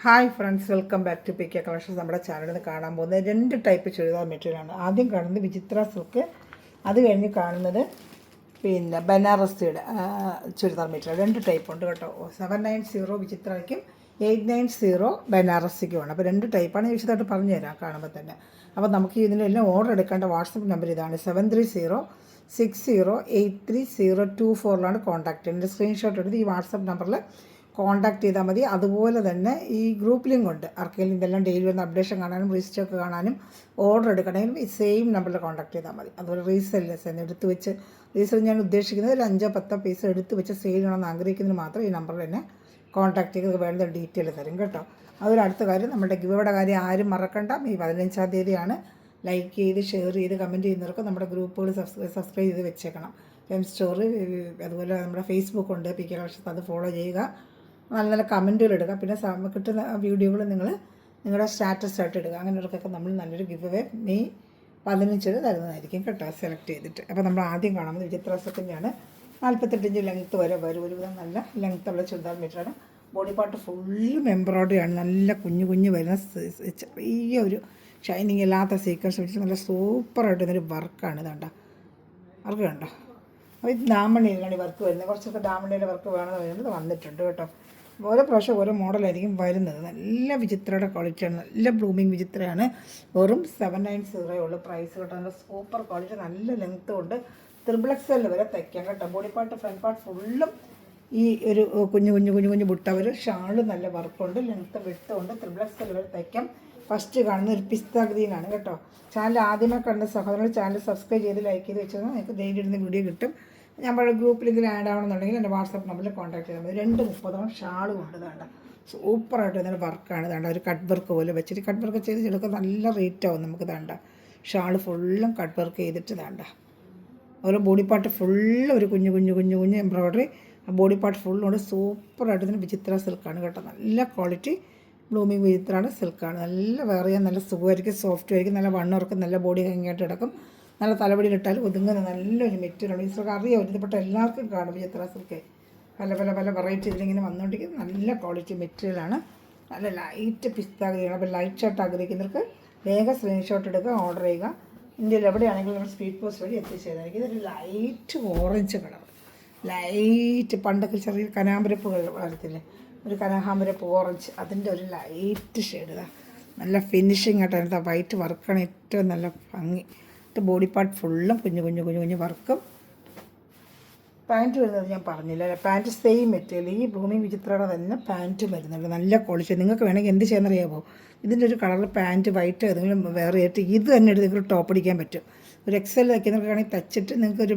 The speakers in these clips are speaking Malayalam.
Hi friends, welcome back to PK collections. നമ്മുടെ ചാനലിൽ നിന്ന് കാണാൻ പോകുന്നത് 2 ടൈപ്പ് ചുരിദാർ മെറ്റീരിയലാണ്. ആദ്യം കാണുന്നത് വിചിത്ര സിൽക്ക്, അത് കഴിഞ്ഞ് കാണുന്നത് പിന്നെ ബനാറസിയുടെ ചുരിദാർ മെറ്റീരിയൽ. 2 ടൈപ്പ് ഉണ്ട് കേട്ടോ. 790 വിചിത്രയ്ക്കും 890 ബനാറസിക്കുമാണ്. അപ്പോൾ 2 ടൈപ്പാണ്. വിശദമായിട്ട് പറഞ്ഞു തരാം കാണുമ്പോൾ തന്നെ. അപ്പോൾ നമുക്ക് ഇതിനെല്ലാം ഓർഡർ എടുക്കേണ്ട വാട്സപ്പ് നമ്പർ ഇതാണ്: 7306083024 കോൺടാക്ട് ചെയ്യുന്നത്. സ്ക്രീൻഷോട്ട് എടുത്ത് ഈ വാട്സപ്പ് നമ്പറിൽ കോൺടാക്ട് ചെയ്താൽ മതി. അതുപോലെ തന്നെ ഈ ഗ്രൂപ്പ് ലിങ്ക് ഉണ്ട്. ആർക്കെങ്കിലും ഇതെല്ലാം ഡെയിലി വന്ന് അപ്ഡേഷൻ കാണാനും റീസ്റ്റോക്ക് കാണാനും ഓർഡർ എടുക്കണമെങ്കിലും ഈ സെയിം നമ്പറിൽ കോൺടാക്ട് ചെയ്താൽ മതി. അതുപോലെ റീസെല്ലേഴ്സ് എന്ന് എടുത്ത് വെച്ച് റീസെൽ ഞാൻ ഉദ്ദേശിക്കുന്നത് ഒരു 5-10 പീസ് എടുത്ത് വെച്ച് സെയിൽ ചെയ്യണമെന്ന് ആഗ്രഹിക്കുന്നതിന് മാത്രം ഈ നമ്പറിൽ തന്നെ കോൺടാക്ട് ചെയ്ത് വേണ്ട ഡീറ്റെയിൽ തരും കേട്ടോ. അതൊരു അടുത്ത കാര്യം, നമ്മുടെ ഗിവയുടെ കാര്യം ആരും മറക്കണ്ട. ഈ 15-ാം തീയതിയാണ്. ലൈക്ക് ചെയ്ത് ഷെയർ ചെയ്ത് കമൻറ്റ് ചെയ്യുന്നവർക്ക് നമ്മുടെ ഗ്രൂപ്പുകൾ സബ്സ്ക്രൈബ് ചെയ്ത് വെച്ചേക്കണം. ഫെം സ്റ്റോറി, അതുപോലെ നമ്മുടെ ഫേസ്ബുക്ക് ഉണ്ട് PK കളക്ഷൻസ്, അത് ഫോളോ ചെയ്യുക. നല്ല നല്ല കമൻറ്റുകൾ ഇടുക. പിന്നെ കിട്ടുന്ന വീഡിയോകൾ നിങ്ങളുടെ സ്റ്റാറ്റസ് ആയിട്ട് ഇടുക. അങ്ങനെയുള്ളവർക്കൊക്കെ നമ്മൾ നല്ലൊരു ഗിവ് അവേ മെയ് 15 തരുന്നതായിരിക്കും കേട്ടോ, സെലക്ട് ചെയ്തിട്ട്. അപ്പോൾ നമ്മൾ ആദ്യം കാണുന്നത് വിചിത്ര സിൽക്കിൻ്റെയാണ്. 48 ഇഞ്ച് ലെങ്ത്ത് വരെ വരും. ഒരുവിധം നല്ല ലെങ്ത്തുള്ള ചുരിദാർ മെറ്റീരിയലാണ്. ബോഡി പാർട്ട് ഫുള്ളും എംബ്രോയ്ഡറിയാണ്. നല്ല കുഞ്ഞു കുഞ്ഞു വരുന്ന ചെറിയ ഒരു ഷൈനിങ് ഇല്ലാത്ത സീക്വൻസ് വെച്ചിട്ട് നല്ല സൂപ്പറായിട്ട് വരുന്നൊരു വർക്കാണ്. ഇതുണ്ടോ, വർക്ക് കണ്ടോ? അപ്പോൾ ഇത് ഡാമണിയിലാണ് ഈ വർക്ക് വരുന്നത്. കുറച്ചൊക്കെ ഡാമണിയുടെ വർക്ക് വേണമെന്ന് പറയുന്നത് വന്നിട്ടുണ്ട് കേട്ടോ. ഓരോ പ്രാവശ്യം ഓരോ മോഡലായിരിക്കും വരുന്നത്. നല്ല വിചിത്രയുടെ ക്വാളിറ്റിയാണ്. നല്ല ബ്ലൂമിങ് വിചിത്രയാണ്. വെറും 790 ഉള്ളൂ പ്രൈസ് കേട്ടോ. നല്ല സൂപ്പർ ക്വാളിറ്റി, നല്ല ലെങ്ത്തും ഉണ്ട്. XXL വരെ തയ്ക്കാം കേട്ടോ. ബോഡി പാർട്ട് ഫ്രണ്ട് പാർട്ട് ഫുള്ളും ഈ ഒരു കുഞ്ഞു കുഞ്ഞു കുഞ്ഞു കുഞ്ഞു ബുട്ട വരും. ഷാള് നല്ല വർക്കുണ്ട്, ലെങ്ത്ത് വിട്ടുകൊണ്ട് XXL വരെ തയ്ക്കാം. ഫസ്റ്റ് കാണുന്ന ഒരു പിസ്ത ഗ്രീനാണ് കേട്ടോ. ചാനൽ ആദ്യമേ കണ്ട സഹോദരങ്ങൾ ചാനൽ സബ്സ്ക്രൈബ് ചെയ്ത് ലൈക്ക് ചെയ്ത് വെച്ചാൽ നിങ്ങൾക്ക് ഡെയിലി ഇടുന്ന വീഡിയോ കിട്ടും. നമ്മുടെ ഗ്രൂപ്പിലെങ്കിൽ ആഡ് ആവണമെന്നുണ്ടെങ്കിൽ എൻ്റെ വാട്സപ്പ് നമ്പറിൽ കോൺടാക്ട് ചെയ്താൽ മതി. 230 ഷാളും ഉണ്ട്. വേണ്ട സൂപ്പറായിട്ട് വരുന്നൊരു വർക്കാണ്. വേണ്ട ഒരു കട്ട് വർക്ക് പോലെ വെച്ചിട്ട് കട്ട് വർക്ക് ചെയ്ത് ചെടുക്കുക. നല്ല റേറ്റ് ആവും നമുക്ക്. വേണ്ട ഷാള് ഫുള്ളും കട്ട് വർക്ക് ചെയ്തിട്ട് വേണ്ട. ഓരോ ബോഡി പാർട്ട് ഫുള്ളും ഒരു കുഞ്ഞു കുഞ്ഞു കുഞ്ഞു കുഞ്ഞു എംബ്രോയ്ഡറി. Body part ഫുള്ളുണ്ട്. സൂപ്പറായിട്ട് തന്നെ വിചിത്ര സിൽക്കാണ് കേട്ടോ. നല്ല ക്വാളിറ്റി ബ്ലൂമിങ് വിചിത്രമാണ്, സിൽക്കാണ്. നല്ല വേറെ നല്ല സുഖമായിരിക്കും, സോഫ്റ്റ് ആയിരിക്കും. നല്ല വണ്ണവർക്ക്, നല്ല ബോഡി ഭംഗിയായിട്ട് കിടക്കും. നല്ല തലപടിയിലിട്ടാൽ ഒതുങ്ങുന്ന നല്ലൊരു മെറ്റീരിയലാണ്. ഈ സിൽക്ക് അറിയാം, ഒരുപ്പെട്ട എല്ലാവർക്കും കാണും. വിചിത്ര സിൽക്ക് പല പല പല വെറൈറ്റി ഇതിലിങ്ങനെ വന്നുകൊണ്ടിരിക്കുന്നത് നല്ല ക്വാളിറ്റി മെറ്റീരിയലാണ്. നല്ല ലൈറ്റ് പിസ്ത ഗ്രീനാണ്. അപ്പോൾ ലൈറ്റ് ഷർട്ട് ആഗ്രഹിക്കുന്നവർക്ക് വേഗം സ്ക്രീൻഷോട്ട് എടുക്കുക, ഓർഡർ ചെയ്യുക. ഇന്ത്യയിൽ എവിടെയാണെങ്കിലും നമ്മൾ സ്പീഡ് പോസ്റ്റ് വഴി എത്തിച്ചേരായിരിക്കും. ഇതൊരു ലൈറ്റ് ഓറഞ്ച് കളർ, ലൈറ്റ് പണ്ടൊക്കെ ചെറിയ കനാമ്പരപ്പ് വരത്തില്ലേ, ഒരു കനകാമ്പരപ്പ് ഓറഞ്ച്, അതിൻ്റെ ഒരു ലൈറ്റ് ഷെയ്ഡ്. നല്ല ഫിനിഷിങ് ആയിട്ട് അതിനകത്ത് വൈറ്റ് വർക്കാണ് ഏറ്റവും നല്ല ഭംഗി. ബോഡി പാർട്ട് ഫുള്ളും കുഞ്ഞു കുഞ്ഞു കുഞ്ഞു കുഞ്ഞു വർക്കും. പാൻറ്റ് വരുന്നത് ഞാൻ പറഞ്ഞില്ല. പാൻറ്റ് സെയിം മെറ്റീരിയൽ, ഈ ബ്ലൂമിങ് വിചിത്രയുടെ തന്നെ പാൻറ്റും വരുന്നുണ്ട്. നല്ല ക്വാളിറ്റി. നിങ്ങൾക്ക് വേണമെങ്കിൽ എന്ത് ചെയ്യാമെന്നറിയാമോ, ഇതിൻ്റെ ഒരു കളർ പാൻറ്റ് വൈറ്റ് ഏതെങ്കിലും വേറെ ആയിട്ട് ഇത് തന്നെ എടുത്ത് നിങ്ങൾക്ക് ടോപ്പ് അടിക്കാൻ പറ്റും. ഒരു XL വയ്ക്കുന്നവർക്കാണെങ്കിൽ തച്ചിട്ട് നിങ്ങൾക്കൊരു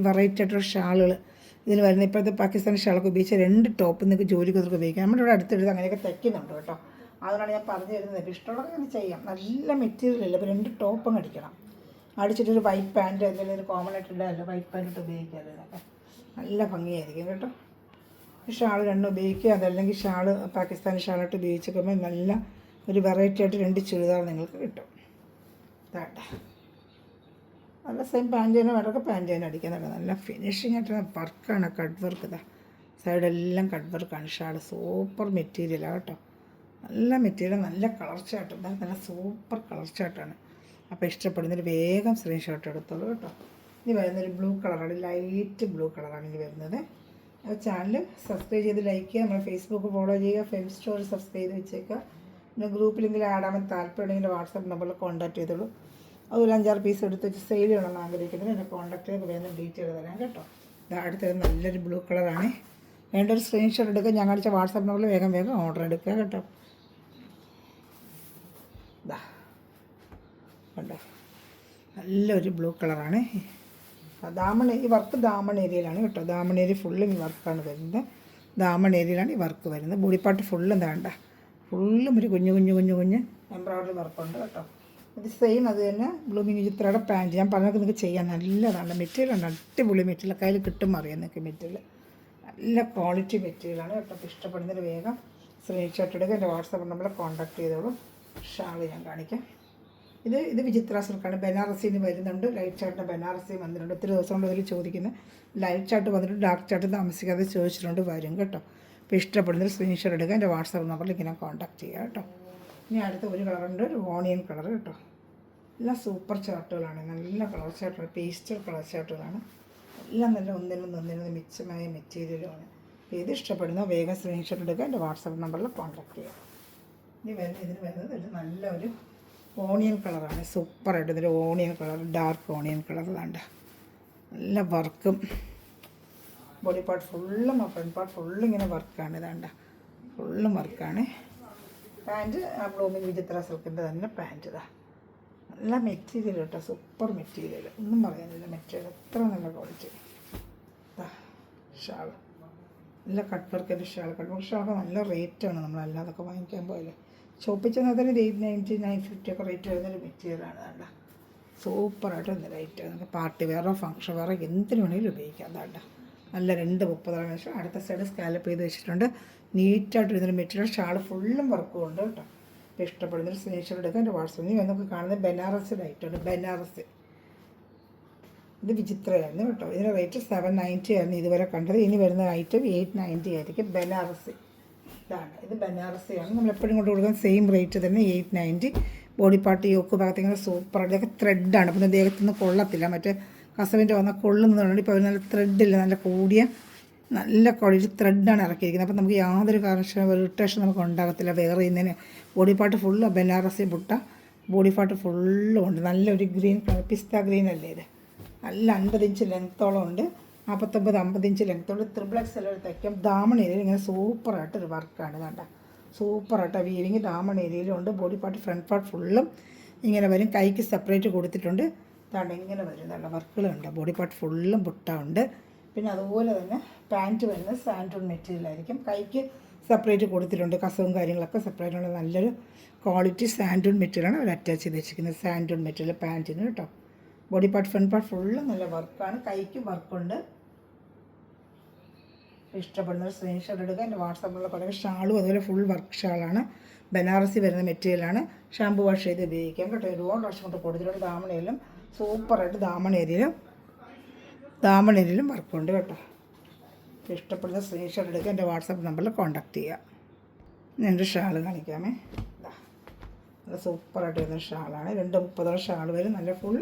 വെറൈറ്റി ആയിട്ടുള്ള ഷാളുകൾ ഇതിൽ വരുന്ന ഇപ്പോഴത്തെ പാകിസ്ഥാനി ഷാളൊക്കെ ഉപയോഗിച്ച് 2 ടോപ്പ് നിങ്ങൾക്ക് ജോലിക്ക് ഉപയോഗിക്കാം. നമ്മുടെ ഇവിടെ അടുത്തെടുത്ത് അങ്ങനെയൊക്കെ തയ്ക്കുന്നുണ്ട് കേട്ടോ. അതുകൊണ്ടാണ് ഞാൻ പറഞ്ഞു തരുന്നത്. ഇഷ്ടമുള്ളതൊക്കെ അങ്ങനെ ചെയ്യാം. നല്ല മെറ്റീരിയൽ ഇല്ല. അപ്പോൾ 2 ടോപ്പും അടിക്കണം. അടിച്ചിട്ടൊരു വൈറ്റ് പാൻറ്റ് എന്തെങ്കിലും ഒരു കോമൺ ആയിട്ടുള്ളതല്ല, വൈറ്റ് പാൻറ്റ് ഇട്ട് ഉപയോഗിക്കാമല്ലോ. ഇതൊക്കെ നല്ല ഭംഗിയായിരിക്കും കേട്ടോ. ഷാൾ 2 ഉപയോഗിക്കുക. അതല്ലെങ്കിൽ ഷാള് പാകിസ്ഥാനി ഷാളിട്ട് ഉപയോഗിച്ചപ്പോൾ നല്ല ഒരു വെറൈറ്റി ആയിട്ട് 2 ചുരിദാർ നിങ്ങൾക്ക് കിട്ടും. ഇതാട്ടെ നല്ല സെയിം പാൻറ്റ് തന്നെ വേണ്ടൊക്കെ പാൻറ്റ് തന്നെ അടിക്കാൻ തന്നെ നല്ല ഫിനിഷിങ് ആയിട്ടുള്ള വർക്കാണ്. Cut work. ഇതാ സൈഡെല്ലാം കട്ട് വർക്കാണ്. ഷാൾ സൂപ്പർ മെറ്റീരിയലാണ് കേട്ടോ. നല്ല മെറ്റീരിയൽ, നല്ല കളർ ചാർട്ട്. നല്ല സൂപ്പർ കളർ ചാർട്ടാണ്. അപ്പോൾ ഇഷ്ടപ്പെടുന്നൊരു വേഗം സ്ക്രീൻഷോട്ട് എടുത്തോളൂ കേട്ടോ. ഇനി വരുന്നൊരു ബ്ലൂ കളറാണ്, ലൈറ്റ് ബ്ലൂ കളറാണ് ഇനി വരുന്നത്. അപ്പോൾ ചാനൽ സബ്സ്ക്രൈബ് ചെയ്ത് ലൈക്ക് ചെയ്യുക. നമ്മുടെ ഫേസ്ബുക്ക് ഫോളോ ചെയ്യുക. ഫെം സ്റ്റോറി സബ്സ്ക്രൈബ് ചെയ്ത് വെച്ചേക്കുക. പിന്നെ ഗ്രൂപ്പിലെങ്കിലും ആഡ് ആവാൻ താല്പര്യമുണ്ടെങ്കിൽ വാട്സപ്പ് നമ്പറിൽ കോൺടാക്ട് ചെയ്തോളൂ. അതുപോലെ 5-6 പീസ് എടുത്ത് വെച്ച് സെയിൽ ചെയ്യണമെന്ന് ആഗ്രഹിക്കുന്നതിന് എന്നെ കോൺടാക്ട് ചെയ്ത് വേണ്ട ഡീറ്റെയിൽ തരാം കേട്ടോ. അടുത്തത് നല്ലൊരു ബ്ലൂ കളറാണ്. വേണ്ട ഒരു സ്ക്രീൻഷോട്ട് എടുക്കുക. ഞങ്ങൾ അടിച്ച വാട്സപ്പ് നമ്പറിൽ വേഗം വേഗം ഓർഡർ എടുക്കുക കേട്ടോ. ഇതാ കണ്ടോ, നല്ലൊരു ബ്ലൂ കളറാണ്. ഈ വർക്ക് ദാമൺ ഏരിയയിലാണ് കേട്ടോ. ദാമൺ ഏരിയ ഫുള്ളും ഈ വർക്കാണ് വരുന്നത്. ദാമൺ ഏരിയയിലാണ് ഈ വർക്ക് വരുന്നത്. ബോഡി പാർട്ട് ഫുള്ളും വേണ്ട, ഫുള്ളും ഒരു കുഞ്ഞു കുഞ്ഞു കുഞ്ഞു കുഞ്ഞ് എംബ്രോയ്ഡറി വർക്കുണ്ട് കേട്ടോ. ഇത് സെയിം അത് തന്നെ ബ്ലൂമിങ് ചിത്രയുടെ പാൻറ്റ്. ഞാൻ പറഞ്ഞത് നിങ്ങൾക്ക് ചെയ്യാൻ നല്ലതാണ്. മെറ്റീരിയലാണ് അടിപൊളി മെറ്റീരിയൽ. കയ്യിൽ കിട്ടും അറിയാം നിങ്ങൾക്ക് മെറ്റീരിയൽ. നല്ല ക്വാളിറ്റി മെറ്റീരിയലാണ് കേട്ടോ. അപ്പോൾ ഇഷ്ടപ്പെടുന്നതിന് വേഗം സ്ക്രീൻഷോട്ട് എടുക്കുക. എൻ്റെ വാട്സപ്പ് നമ്പറിൽ കോൺടാക്ട് ചെയ്തോളൂ. ഷാള് ഞാൻ കാണിക്കാം. ഇത് വിചിത്ര സിൽക്കാണ്. ബനാറസിന് വരുന്നുണ്ട്. ലൈറ്റ് ചാർട്ടിന് ബനാറസി വന്നിട്ടുണ്ട്. ഒത്തിരി ദിവസം കൊണ്ട് ഇതിൽ ചോദിക്കുന്നത്. ലൈറ്റ് ചാർട്ട് വന്നിട്ട് ഡാർക്ക് ചാർട്ട് താമസിക്കാതെ ചോദിച്ചിട്ടുണ്ട്, വരും കേട്ടോ. അപ്പോൾ ഇഷ്ടപ്പെടുന്നൊരു സ്ക്രീൻഷോട്ട് എടുക്കുക. എൻ്റെ വാട്സാപ്പ് നമ്പറിൽ ഇങ്ങനെ കോൺടാക്ട് ചെയ്യുക കേട്ടോ. ഇനി അടുത്ത ഒരു കളറുണ്ട്, ഒരു ഓണിയൻ കളർ കേട്ടോ. എല്ലാം സൂപ്പർ ചാർട്ടുകളാണ്, നല്ല കളർ ചാർട്ടുകൾ, പേസ്റ്റൽ കളർ ചാർട്ടുകളാണ്. എല്ലാം നല്ല ഒന്നിനൊന്ന് മിച്ചമായ മെറ്റീരിയലുമാണ്. അപ്പോൾ ഇത് ഇഷ്ടപ്പെടുന്ന വേഗം സ്ക്രീൻഷോട്ട് എടുക്കുക, എൻ്റെ വാട്സാപ്പ് നമ്പറിൽ കോൺടാക്ട് ചെയ്യുക. ഇതിന് വരുന്നത് ഒരു നല്ലൊരു ഓണിയൻ കളറാണ്, സൂപ്പറായിട്ട് ഇതൊരു onion colour, dark onion colour. വേണ്ട നല്ല വർക്കും, ബോഡി പാർട്ട് ഫുള്ളും ഫ്രണ്ട് പാർട്ട് ഫുള്ളും ഇങ്ങനെ വർക്കാണ്. ഇതാണ്ട ഫുള്ളും വർക്കാണ്. പാൻറ്റ് ആ ബ്ലൂമിങ് വിചിത്ര സിൽക്കിൻ്റെ തന്നെ പാൻറ്റ്. ഇതാ നല്ല മെറ്റീരിയൽ കേട്ടോ, സൂപ്പർ മെറ്റീരിയൽ, ഒന്നും പറയാനില്ല. മെറ്റീരിയൽ എത്ര നല്ല ക്വാളിറ്റി. ഷാൾ നല്ല കട്ട് വർക്കിൻ്റെ ഷാൾ. കട്ട് വർക്ക് ഷാളൊക്കെ നല്ല റേറ്റാണ് നമ്മളല്ലാതൊക്കെ വാങ്ങിക്കാൻ പോയാൽ. ഷോപ്പിൽ ചെന്നാൽ തന്നെ 890 950 ഒക്കെ റേറ്റ് വരുന്നൊരു മെറ്റീരിയലാണ്. വേണ്ട സൂപ്പറായിട്ട് നല്ല റേറ്റ്. നമുക്ക് പാർട്ടി വെയറോ ഫങ്ഷൻ വെയറോ എന്തിനു വേണമെങ്കിലും ഉപയോഗിക്കാം. വേണ്ട നല്ല 230 ശേഷം അടുത്ത സൈഡ് സ്കാലപ്പ് ചെയ്ത് വെച്ചിട്ടുണ്ട്. നീറ്റായിട്ട് വരുന്നൊരു മെറ്റീരിയൽ. ഷാൾ ഫുള്ളും വർക്കും ഉണ്ട് കേട്ടോ. അപ്പോൾ ഇഷ്ടപ്പെടുന്നൊരു സ്ക്രീൻഷോട്ട് എടുക്കുക. എൻ്റെ വാട്സാപ്പിൽ നമുക്ക് കാണുന്നത് ബനാറസിൻ്റെ ഐറ്റമാണ്. ബനാറസ് ഇത് വിചിത്രമായിരുന്നു കേട്ടോ. ഇതിൻ്റെ റേറ്റ് 790 ആയിരുന്നു ഇതുവരെ കണ്ടത്. ഇനി വരുന്ന ഐറ്റം 890 ആയിരിക്കും. ബനാറസി ഇതാണ്, ഇത് ബനാറസിയാണ്. നമ്മളെപ്പോഴും കൊണ്ട് കൊടുക്കുന്ന സെയിം റേറ്റ് തന്നെ 890. ബോഡി പാർട്ട് യോക്ക് ഭാഗത്തേക്ക് സൂപ്പർ. ഇതൊക്കെ ത്രെഡാണ്, അപ്പോൾ ദേഹത്തുനിന്ന് കൊള്ളത്തില്ല. മറ്റേ കസവിൻ്റെ വന്നാൽ കൊള്ളുന്നതുകൊണ്ട് ഇപ്പോൾ നല്ല ത്രെഡില്ല, നല്ല കൂടിയ നല്ല ക്വാളിറ്റി ത്രെഡാണ് ഇറക്കിയിരിക്കുന്നത്. അപ്പോൾ നമുക്ക് യാതൊരു കാരണവശാലും ഇറിറ്റേഷൻ നമുക്ക് ഉണ്ടാകത്തില്ല വെയർ ചെയ്യുന്നതിന്. Body part full Banarasi butta, body part ഫുള്ളും ഉണ്ട്. നല്ലൊരു ഗ്രീൻ കളർ, പിസ്ത ഗ്രീൻ അല്ലേ ഇത്. നല്ല 50 ഇഞ്ച് ലെങ്ത്തോളം ഉണ്ട്, 49-50 ഇഞ്ച് ലെങ്ത്തോളം. ത്രിബ്ലക്സ് എല്ലാം തയ്ക്കാം. ദാമൺ ഏരിയയിൽ ഇങ്ങനെ സൂപ്പറായിട്ടൊരു വർക്കാണ്. വേണ്ട സൂപ്പറായിട്ട് വീവിങ് ദാമൺ ഏരിയയിലും ഉണ്ട്. ബോഡി പാർട്ട് ഫ്രണ്ട് പാർട്ട് ഫുള്ളും ഇങ്ങനെ വരും. കൈക്ക് സെപ്പറേറ്റ് കൊടുത്തിട്ടുണ്ട്. ഇതാണ് ഇങ്ങനെ വരും, നല്ല വർക്കുകളുണ്ട്. ബോഡി പാർട്ട് ഫുള്ളും ബുട്ട ഉണ്ട്. പിന്നെ അതുപോലെ തന്നെ പാൻറ്റ് വരുന്നത് സാൻഡൂൺ മെറ്റീരിയലായിരിക്കും. കൈക്ക് സെപ്പറേറ്റ് കൊടുത്തിട്ടുണ്ട്, കസവും കാര്യങ്ങളൊക്കെ സെപ്പറേറ്റ് ഉണ്ട്. നല്ലൊരു ക്വാളിറ്റി സാൻഡൂൺ മെറ്റീരിയലാണ് അവർ അറ്റാച്ച് ചെയ്ത് വെച്ചിരിക്കുന്നത്. സാൻഡൂൺ മെറ്റീരിയൽ പാൻറ്റിന് കേട്ടോ. ബോഡി പാർട്ട് ഫ്രണ്ട് പാർട്ട് ഫുള്ളും നല്ല വർക്കാണ്, കൈക്ക് വർക്കുണ്ട്. ഇഷ്ടപ്പെടുന്നൊരു സ്ക്രീൻഷോട്ട് എടുക്കുക. എൻ്റെ വാട്സാപ്പിലുള്ള പറയുക. ഷാളും അതുപോലെ ഫുൾ വർക്ക് ഷാളാണ്, ബനാറസി വരുന്ന മെറ്റീരിയലാണ്. ഷാമ്പു വാഷ് ചെയ്ത് ഉപയോഗിക്കാം കേട്ടോ. ഒരുപാട് പ്രാവശ്യം കൊണ്ട് കൊടുത്തിട്ടുണ്ട്. ദാമൺ ഏരിയയിലും സൂപ്പറായിട്ട് ദാമൺ ഏരിയയിലും വർക്കുണ്ട് കേട്ടോ. ഇഷ്ടപ്പെടുന്ന സ്ക്രീൻഷോട്ട് എടുക്കുക. എൻ്റെ വാട്സാപ്പ് നമ്പറിൽ കോൺടാക്ട് ചെയ്യുക. എൻ്റെ ഷാൾ കാണിക്കാമേ. നല്ല സൂപ്പറായിട്ട് വരുന്ന ഷാളാണ്. 230 ഷാൾ വരും. നല്ല ഫുൾ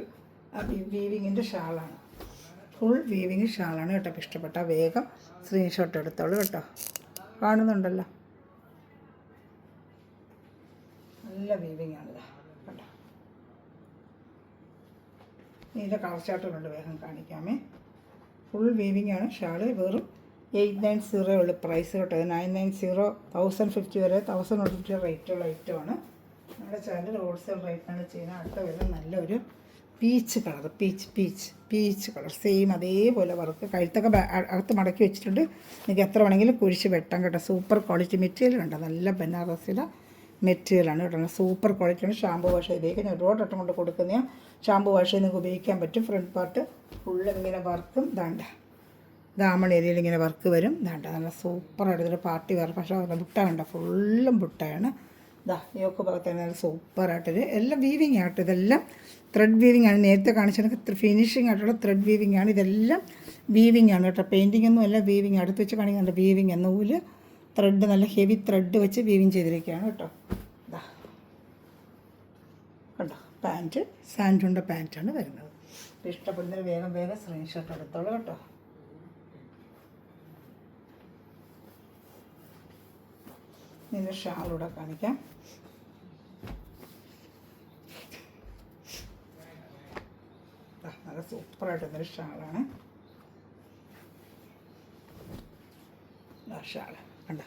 വീവിങ്ങിൻ്റെ ഷാളാണ്, ഫുൾ വീവിങ് ഷാളാണ് കേട്ടോ. അപ്പോൾ ഇഷ്ടപ്പെട്ട വേഗം സ്ക്രീൻഷോട്ട് എടുത്തോളൂ കേട്ടോ. കാണുന്നുണ്ടല്ലോ, നല്ല വീവിങ് ആണിത് കേട്ടോ. ഇതിൻ്റെ കളർ ചാർട്ടുകളുണ്ട്, വേഗം കാണിക്കാമേ. ഫുൾ വീവിങ് ആണ് ഷാൾ. വെറും 890 ഉള്ള പ്രൈസ് കേട്ടോ. 990 1050 വരെ 1050 റേറ്റുള്ള ഐറ്റമാണ്. നമ്മുടെ ചാനൽ ഹോൾസെയിൽ റേറ്റിനാണ് ചെയ്യുന്നത്. അടുത്ത വരുന്നത് നല്ലൊരു peach colour, peach colour same അതേപോലെ വർക്ക്. കഴുത്തൊക്കെ അകത്ത് മടക്കി വെച്ചിട്ടുണ്ട്. നിങ്ങൾക്ക് എത്ര വേണമെങ്കിലും കുരിശ് വെട്ടാം കേട്ടോ. സൂപ്പർ ക്വാളിറ്റി മെറ്റീരിയൽ ഉണ്ട്, നല്ല ബനാറസിയുടെ മെറ്റീരിയലാണ് കേട്ടോ. സൂപ്പർ ക്വാളിറ്റിയാണ്. ഷാമ്പു വാഷ് ചെയ്തേക്കാൻ ഒരുപാട് വട്ടം കൊണ്ട് കൊടുക്കുന്ന ഷാമ്പു വാഷ് ചെയ്ത് നിങ്ങൾക്ക് ഉപയോഗിക്കാൻ പറ്റും. ഫ്രണ്ട് പാർട്ട് ഫുള്ള് ഇങ്ങനെ വർക്കും. ദാമൺ ഏരിയയിൽ ഇങ്ങനെ വർക്ക് വരും. നല്ല സൂപ്പറായിട്ട് ഇതൊരു പാർട്ടി വെയർ. പക്ഷേ ബുട്ട കണ്ട ഫുള്ളും ബുട്ടയാണ്. യോക്ക് ഭാഗത്ത് നല്ല സൂപ്പറായിട്ടൊരു എല്ലാം വീവിങ് ആട്ടോ. ഇതെല്ലാം ത്രെഡ് വീവിങ് ആണ്. നേരത്തെ കാണിച്ചതൊക്കെ ഫിനിഷിങ് ആയിട്ടുള്ള ത്രെഡ് വീവിങ് ആണ്. ഇതെല്ലാം വീവിങ് ആണ് കേട്ടോ. പെയിൻറ്റിംഗ് ഒന്നും അല്ല, വീവിങ്. അടുത്ത് വെച്ച് കാണിക്കുന്നുണ്ട് വീവിങ്. നൂല് ത്രെഡ് നല്ല ഹെവി ത്രെഡ് വെച്ച് വീവിങ് ചെയ്തിരിക്കുകയാണ് കേട്ടോ. കണ്ടോ, പാൻറ്റ് സാൻഡൂണിൻ്റെ പാൻറ്റാണ് വരുന്നത്. അപ്പോൾ ഇഷ്ടപ്പെടുന്നവർ വേഗം സ്ക്രീൻഷോട്ട് എടുത്തോളൂ കേട്ടോ. ഇതിൻ്റെ ഷാളൂടെ കാണിക്കാം. നല്ല സൂപ്പറായിട്ടൊരു ഷാളാണ്. ഷാൾ കണ്ട,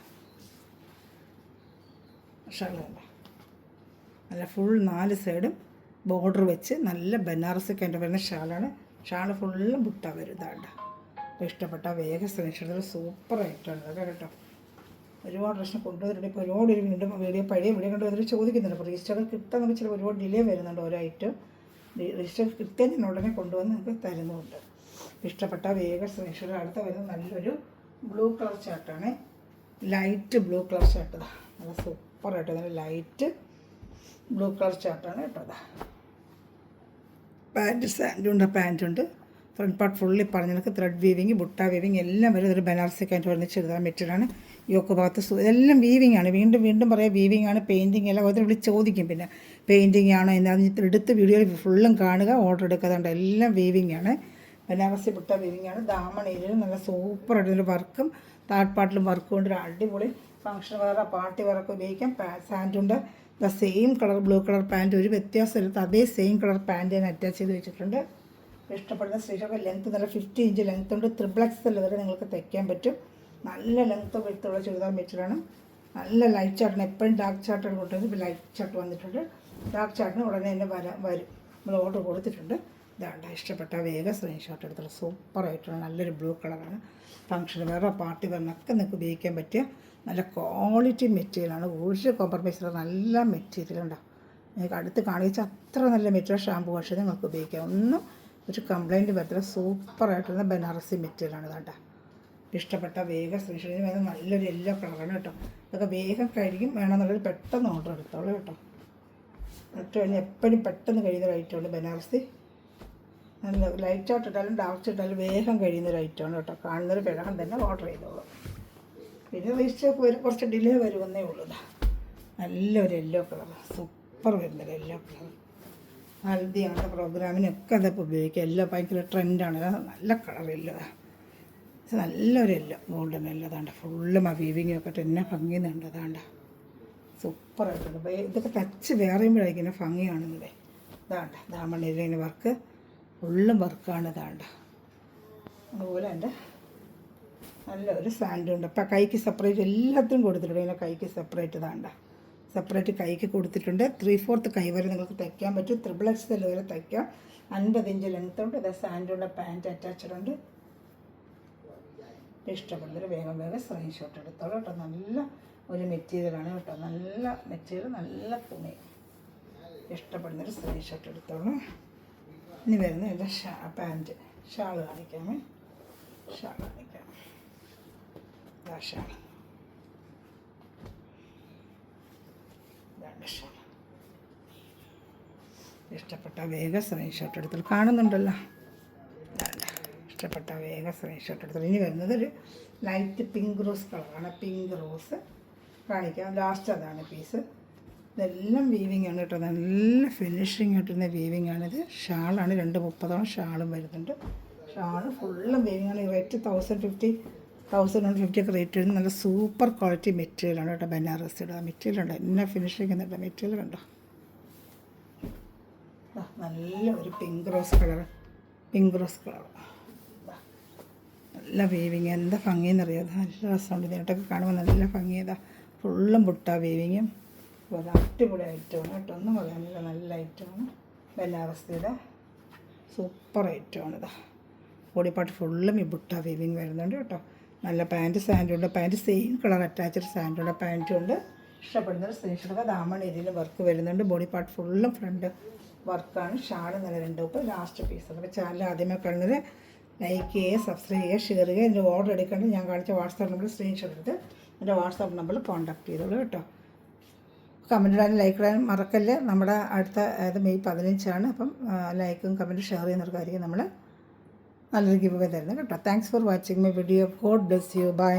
ഷാൾ കണ്ട, നല്ല ഫുൾ 4 സൈഡും ബോർഡർ വെച്ച് നല്ല ബനാറസൊക്കെ എൻ്റെ വരുന്ന ഷാളാണ്. ഷാൾ ഫുള്ളും ബുട്ട വരുന്നതാണ്ട. അപ്പോൾ ഇഷ്ടപ്പെട്ട വേഗം സ്ക്രീൻഷോട്ട്. സൂപ്പറായിട്ടാണ് ഇതൊക്കെ കേട്ടോ. ഒരുപാട് പ്രശ്നം കൊണ്ടുവന്നിട്ടുണ്ട്. ഇപ്പോൾ ഒരുപാട് വീണ്ടും പഴയ വീഡിയോ കൊണ്ടുവന്നിട്ട് ചോദിക്കുന്നുണ്ട്. അപ്പോൾ രജിസ്റ്റർ കിട്ടാൻ നമുക്ക് ചില ഒരുപാട് ഡിലേ വരുന്നുണ്ട്. ഓരോ ഐറ്റം രജിസ്റ്റർ കിട്ടിയാൽ ഞാൻ ഉടനെ കൊണ്ടുവന്ന് നിങ്ങൾക്ക് തരുന്നുണ്ട്. ഇഷ്ടപ്പെട്ട വേഗം സ്ക്രീൻഷോട്ട്. അടുത്ത വരുന്നത് നല്ലൊരു ബ്ലൂ കളർ ചാർട്ടാണ്, ലൈറ്റ് ബ്ലൂ കളർ ചാർട്ട്. നല്ല സൂപ്പറായിട്ട് നല്ല ലൈറ്റ് ബ്ലൂ കളർ ചാർട്ടാണ് കേട്ടോ. പാൻറ്റ് സാൻഡൂണിൻ്റെ പാൻറ്റുണ്ട്. ഫ്രണ്ട് പാർട്ട് ഫുള്ളി പറഞ്ഞ ത്രെഡ് വീവിങ്, ബുട്ട വീവിങ് എല്ലാം വരും. ഒരു ബനാറസി കാൻറ്റ് വരുന്ന ചെറുതാൻ മെറ്റീരിയലാണ്. യോക്ക് ഭാഗത്ത് ഇതെല്ലാം വീവിങ് ആണ്. വീണ്ടും വീണ്ടും പറയാം വീവിങ് ആണ്, പെയിൻറ്റിങ് എല്ലാം ഓരോരുത്തർ വിളിച്ച് ചോദിക്കും. പിന്നെ പെയിൻറ്റിങ് ആണോ എന്ന് എടുത്ത് വീഡിയോയിൽ ഫുള്ളും കാണുക, ഓർഡർ എടുക്കാതുണ്ട്. എല്ലാം വീവിങ് ആണ്, ബനാറസി ബുട്ട വീവിങ് ആണ്. ദാമൺ ഏരിയയിൽ നല്ല സൂപ്പറായിട്ടൊരു വർക്കും താഴ് പാട്ടിലും വർക്കും കൊണ്ട് ഒരു അടിപൊളി ഫംഗ്ഷൻ വേറെ പാർട്ടി വേറൊക്കെ ഉപയോഗിക്കാം. സാൻഡുണ്ട്, the same colour blue colour pant, ഒരു വ്യത്യാസമില്ലാത്ത അതേ സെയിം കളർ പാൻറ്റ് ഞാൻ അറ്റാച്ച് ചെയ്ത് വെച്ചിട്ടുണ്ട്. ഇഷ്ടപ്പെടുന്ന സ്ത്രീകൾക്ക് ലെങ്ത്ത് നല്ല 50 ഇഞ്ച് ലെങ്ത്ത് ഉണ്ട്. XXL വരെ നിങ്ങൾക്ക് തയ്ക്കാൻ പറ്റും. നല്ല ലെങ്ത്ത് വെടുത്തുള്ള ചുരിദാർ മെറ്റീരിയലാണ്. നല്ല ലൈറ്റ് ചാർട്ടാണ്. എപ്പോഴും ഡാർക്ക് ചാർട്ടാണ് കൊണ്ടുവരുന്നത്. ഇപ്പോൾ ലൈറ്റ് ചാർട്ട് വന്നിട്ടുണ്ട്. ഡാർക്ക് ചാർട്ടിന് ഉടനെ തന്നെ വരും. നമ്മൾ ഓർഡർ കൊടുത്തിട്ടുണ്ട്. ഇതാണ്ട് ഇഷ്ടപ്പെട്ട വേഗം സ്ക്രീൻഷോട്ട് എടുത്തുള്ള സൂപ്പറായിട്ടുള്ള നല്ലൊരു ബ്ലൂ കളറാണ്. ഫംഗ്ഷൻ വേറെ പാർട്ടി വേറൊക്കെ നിങ്ങൾക്ക് ഉപയോഗിക്കാൻ പറ്റിയ നല്ല ക്വാളിറ്റി മെറ്റീരിയലാണ്. ഒരു കോംപ്രമൈസിലുള്ള നല്ല മെറ്റീരിയൽ ഉണ്ടാവും. നിങ്ങൾക്ക് അടുത്ത് കാണിച്ചാൽ അത്ര നല്ല മെറ്റീരിയൽ ഷാമ്പു വാഷ് നിങ്ങൾക്ക് ഉപയോഗിക്കാം. ഒന്നും ഒരു കംപ്ലൈൻറ്റ് വരത്തില്ല. സൂപ്പറായിട്ടുള്ള ബനാറസി മെറ്റീരിയലാണ് കേട്ടോ. ഇഷ്ടപ്പെട്ട വേഗം സ്ക്രീൻഷോട്ട് വേണം. നല്ലൊരു യെല്ലോ കളറാണ് കേട്ടോ. ഇതൊക്കെ വേഗം കഴിയും. വേണമെന്നുള്ളത് പെട്ടെന്ന് ഓർഡർ എടുത്തോളൂ കേട്ടോ. ഇട്ട് കഴിഞ്ഞാൽ എപ്പോഴും പെട്ടെന്ന് കഴിയുന്നൊരു ഐറ്റമാണ് ബനാറസി. നല്ല ലൈറ്റ് ചാർട്ട് ഇട്ടാലും ഡാർക്ക് ചാർട്ട് ഇട്ടാലും വേഗം കഴിയുന്നൊരു ഐറ്റമാണ് കേട്ടോ. കാണുന്നൊരു വേഗം തന്നെ ഓർഡർ ചെയ്തോളൂ. പിന്നെ രജിസ്റ്റർ കുറച്ച് ഡിലേ വരുമെന്നേ ഉള്ളൂ. നല്ലൊരു യെല്ലോ കളർ, സൂപ്പർ വരുന്നൊരു യെല്ലോ കളർ. ഹൽദി അങ്ങനത്തെ പ്രോഗ്രാമിനൊക്കെ അതൊക്കെ ഉപയോഗിക്കുക. എല്ലാം ഭയങ്കര ട്രെൻഡാണ്. നല്ല കളറില്ല, നല്ലൊരു എല്ലോ ഗോൾഡൻ എല്ലോ. അതാണ്ട് ഫുള്ളും ആ വീവിങ് ഒക്കെ തന്നെ ഭംഗിയുന്നുണ്ട്. അതാണ്ട സൂപ്പറായിട്ടുണ്ട്. ഇതൊക്കെ ടച്ച് വേറെയുമ്പോഴായിരിക്കും ഇങ്ങനെ ഭംഗിയാണെന്നത്. ഇതാണ്ട ദാമണിയിലെ വർക്ക് ഫുള്ളും വർക്കാണ്. ഇതാണ്ട അതുപോലെ എൻ്റെ നല്ലൊരു സാൻഡുണ്ട്. അപ്പം കൈക്ക് സെപ്പറേറ്റ് എല്ലാത്തിനും കൊടുത്തിട്ടുണ്ട്. ഇങ്ങനെ കൈക്ക് സെപ്പറേറ്റ് ഇതാണ്ട സെപ്പറേറ്റ് കൈക്ക് കൊടുത്തിട്ടുണ്ട്. 3/4 കൈ വരെ നിങ്ങൾക്ക് തയ്ക്കാൻ പറ്റും. XXL വരെ തയ്ക്കാം. 50 ഇഞ്ച് ലെങ്ത്ത് ഉണ്ട്. ഇത് സാൻഡുള്ള പാൻറ്റ് അറ്റാച്ച്ഡ് ഉണ്ട്. ഇഷ്ടപ്പെടുന്നൊരു വേഗം സ്ക്രീൻഷോട്ട് എടുത്തോളൂ കേട്ടോ. നല്ല ഒരു മെറ്റീരിയലാണ് കേട്ടോ. നല്ല മെറ്റീരിയൽ, നല്ല തുണി. ഇഷ്ടപ്പെടുന്നൊരു സ്ക്രീൻഷോട്ട് എടുത്തോളൂ. ഇനി വരുന്ന എൻ്റെ പാൻറ്റ് ഷാൾ കാണിക്കാമേ. ഷാൾ കാണിക്കാം. ഷാൾ ഷാൾ ഇഷ്ടപ്പെട്ട വേഗം സ്ക്രീൻഷോട്ട് എടുത്തോളൂ. കാണുന്നുണ്ടല്ലോ. ഇഷ്ടപ്പെട്ട വേഗം സ്ക്രീൻഷോട്ട് എടുത്തോളൂ. ഇനി വരുന്നത് ഒരു ലൈറ്റ് പിങ്ക് റോസ് കളറാണ്. പിങ്ക് റോസ് കാണിക്കാം. ലാസ്റ്റ് അതാണ് പീസ്. ഇതെല്ലാം വീവിങ് ആണ് കേട്ടോ. നല്ല ഫിനിഷിങ് കിട്ടുന്ന വീവിങ് ആണിത്. ഷാളാണ് 230 ഷാളും വരുന്നുണ്ട്. ഷാള് ഫുള്ളും വീവിങ് ആണ്. റേറ്റ് 1,150 ഒക്കെ റേറ്റ് വരുന്നത്. നല്ല സൂപ്പർ ക്വാളിറ്റി മെറ്റീരിയലാണ് കേട്ടോ. ബനാറസിയുടെ മെറ്റീരിയൽ ഉണ്ട്. എന്നെ ഫിനിഷിങ് എന്നിട്ട് മെറ്റീരിയൽ കണ്ടോ. നല്ല ഒരു പിങ്ക് റോസ് കളർ നല്ല വീവിങ്. എന്താ ഭംഗിയെന്നറിയാം. നല്ല രസമുണ്ട്. ഇതിനോട്ടൊക്കെ കാണുമ്പോൾ നല്ല ഭംഗിയതാ. ഫുള്ളും ബുട്ട വീവിങ്ങും. അടിപൊളി ഐറ്റമാണ് കേട്ടോ. ഒന്നും പറയാനില്ല. നല്ല ഐറ്റമാണ്. ബനാറസിയുടെ സൂപ്പർ ഐറ്റമാണ്. ഇതാ ബോഡി പാർട്ട് ഫുള്ളും ഈ ബുട്ട വീവിങ് വരുന്നുണ്ട് കേട്ടോ. നല്ല പാൻറ്റ് സാൻഡുണ്ട്. പാൻറ്റ് സെയിം കളർ അറ്റാച്ച്ഡ് സാൻഡുണ്ട്. പാൻറ്റും ഉണ്ട്. ഇഷ്ടപ്പെടുന്നൊരു സ്ക്രീൻഷോട്ടൊക്കെ ദാമൺ ഏരിയയിൽ വർക്ക് വരുന്നുണ്ട്. ബോഡി പാർട്ട് ഫുള്ളും ഫ്രണ്ട് വർക്കാണ്. ഷാൾ നല്ല 2 ഉപ്പ് ലാസ്റ്റ് പീസ്. അപ്പോൾ ചാനൽ ആദ്യമേ കാണുന്നത് ലൈക്ക് ചെയ്യുക, സബ്സ്ക്രൈബ് ചെയ്യുക, ഷെയർ ചെയ്യുക. എൻ്റെ ഓർഡർ എടുക്കേണ്ടത് ഞാൻ കാണിച്ച വാട്സാപ്പ് നമ്പറിൽ സ്ക്രീൻഷോട്ട് എടുത്ത് എൻ്റെ വാട്സാപ്പ് നമ്പറിൽ കോൺടാക്ട് ചെയ്തോളൂ കേട്ടോ. കമൻറ്റ് ഇടാനും ലൈക്ക് ഇടാനും മറക്കല്ലേ. നമ്മുടെ അടുത്ത മെയ് 15 അപ്പം ലൈക്കും കമൻറ്റും ഷെയർ ചെയ്യുന്നവർക്കായിരിക്കും നമ്മൾ നല്ലൊരു ഗിവ് അവേ തരുന്നത് കേട്ടോ. Thanks for watching my video. God bless you. By.